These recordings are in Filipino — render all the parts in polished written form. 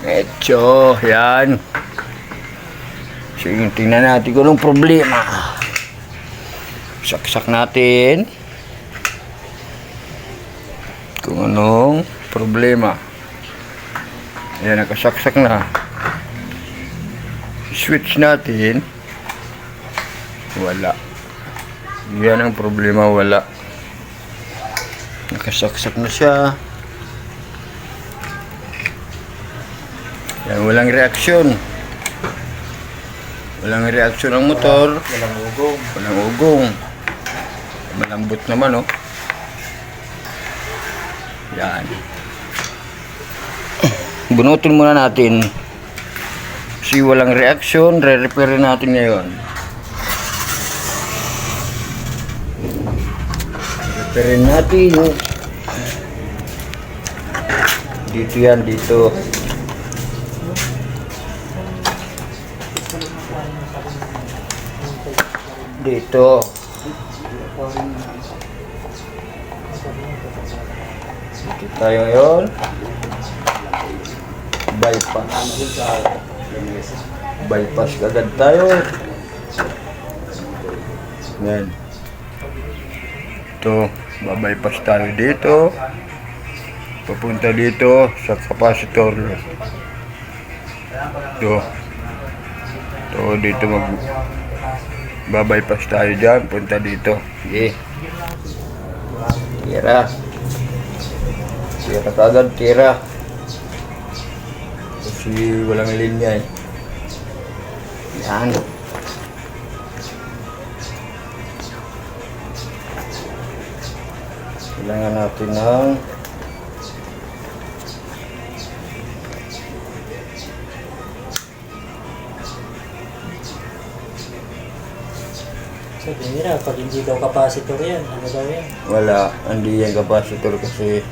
Medyo, yan. So, yung tingnan natin kung anong problema. Saksak natin. Kung anong problema. Ayan, nakasaksak na. Switch natin. Wala. Yan ang problema, wala. Nakasaksak na siya. Yan, walang reaksyon. Walang reaksyon ang motor. Walang ugong. Walang ugong. Malambot naman, oh. Yan. Bunutin muna natin. Kasi walang reaksyon, re-repair natin ngayon. Repair natin. Dito yan, dito. Dito. Dito tayo ngayon. Bypass. Bypass agad tayo. Yan. Ito, babypass tayo dito. Papunta dito sa capacitor. Ito. Ito, dito babypass tayo dyan. Punta dito. Okay. Tira. Tira kagad, tira. Kasi walang linya eh. Yan. Kailangan natin ng Sabi nila, pag hindi daw capacitor yan, ano daw yan? wala, hindi yan capacitor kasi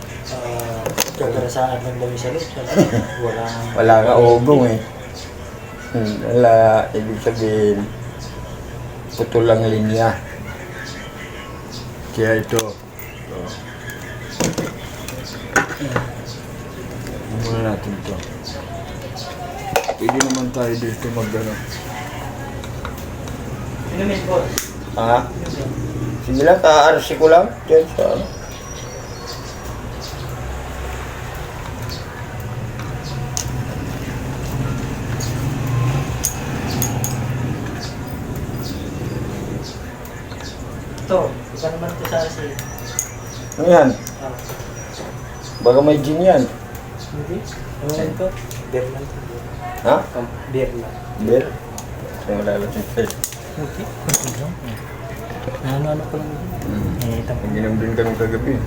Kagarasaan lang daw yung sa loob. wala nga ugong eh. Wala, ibig sabihin putol lang linya. Kaya ito. Muna natin ito. Pwede naman tayo dito mag-ano. Inumin po. Ha? Sige lang, ka-RC ko lang. Diyan sa ano. Ito, iba naman ito sa RC. Ano yan? Baka may gin yan. Hindi? Ano yan ito? Beer lang. Ha? Beer lang. Beer? Wala lang siya. Okay. Ano ko lang. Eh, ito. Naginom din kami kagabi.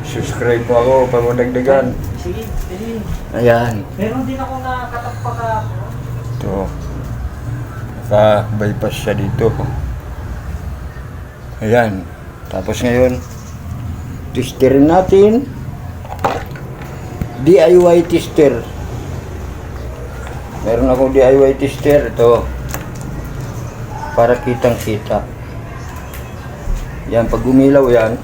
Subscribe mo ako para madagdagan. Sige, sige. Ayan. Meron din ako nakatagpa ka. Ito. Naka-bypass siya dito. Ayan. Tapos ngayon, testerin natin. DIY tester. Meron akong DIY tester. Ito. Para kitang-kita. Yan, pag umilaw yan,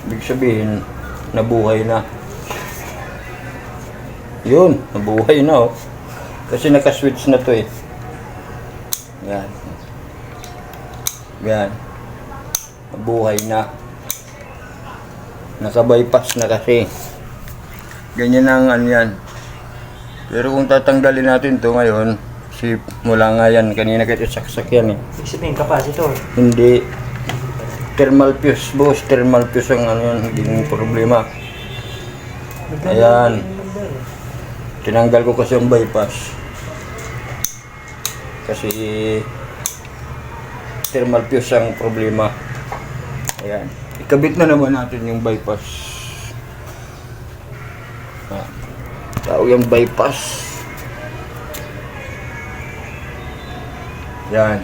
ibig sabihin, nabuhay na. Yun, nabuhay na, oh. Kasi naka-switch na to eh. Yan. Yan. Nabuhay na. Naka-bypass na kasi. Ganyan ang ano yan. Pero kung tatanggalin natin to ngayon, kasi mula nga yan, kanina kasi saksak yan eh. Ibig sabihin, capacitor. Hindi. Thermal fuse, boss. Thermal fuse ang ano yan, hindi yung problema. Ayan. Tinanggal ko kasi yung bypass. Kasi thermal fuse ang problema. Ayan. Ikabit na naman natin yung bypass. Tao yung bypass. Yan.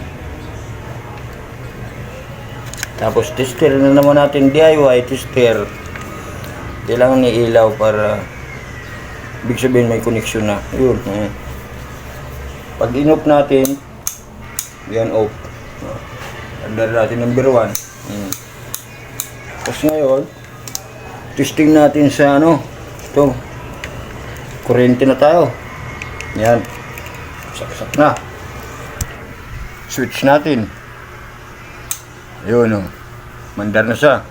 Tapos tester na naman natin, DIY tester. Kailangan ni ilaw para ibig sabihin may connection na. Yun. Pag in-off natin, yan off. Under natin number 1. Tapos ngayon, Testing natin sa ano. Ito. Kuryente na tayo. Yan. Saksak na. Switch natin. Ayun, oh. Mandar na siya.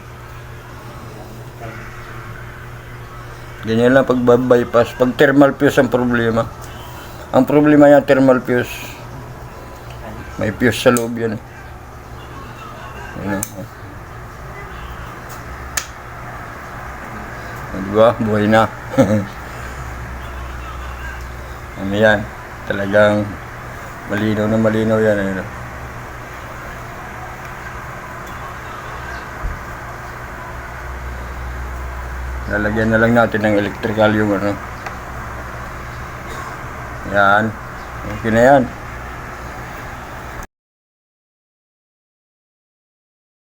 Ganyan lang pag bypass. Pag thermal fuse ang problema. Ang problema yan, thermal fuse. May fuse sa loob yan. Ayun, oh. Diba? Buhay na. Ano yan? Talagang malinaw na malinaw yan. Ano? Lalagyan na lang natin ng electrical yung ano. Yan. Okay na yan.